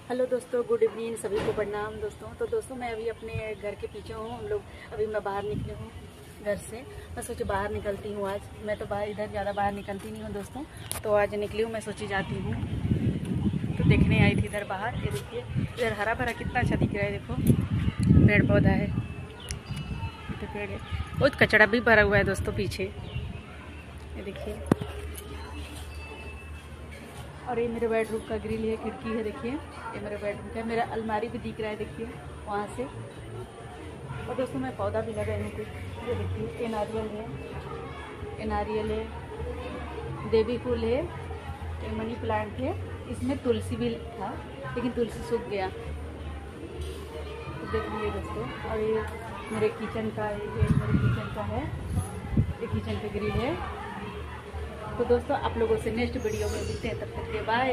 Hello दोस्तों, good evening, सभी को प्रणाम दोस्तों। तो दोस्तों मैं अभी अपने घर के पीछे हूँ। हम लोग अभी मैं बाहर निकली हूँ घर से। मैं सोची बाहर निकलती हूँ आज। मैं तो बाहर इधर ज़्यादा बाहर निकलती नहीं हूँ दोस्तों, तो आज निकली हूँ। मैं सोची जाती हूँ, तो देखने आई थी इधर बाहर। ये देखिए, इधर हरा भरा कितना अच्छा दिख रहा है। देखो पेड़ पौधा है, तो पेड़ है, बहुत कचरा भी भरा हुआ है दोस्तों पीछे। ये देखिए, और ये मेरे बेडरूम का ग्रिल है, खिड़की है। देखिए ये मेरा बेडरूम का है। मेरा अलमारी भी दिख रहा है, देखिए वहाँ से। और दोस्तों मैं पौधा भी लगाई हूँ कुछ। ये देखिए, ये नारियल है, ये नारियल है, देवी फूल है, ये मनी प्लांट है। इसमें तुलसी भी था, लेकिन तुलसी सूख गया। तो देख लीजिए दोस्तों। और ये मेरे किचन का, ये मेरे किचन का है, ये किचन का ग्रिल है। तो दोस्तों आप लोगों से नेक्स्ट वीडियो में मिलते हैं, तब तक के बाय।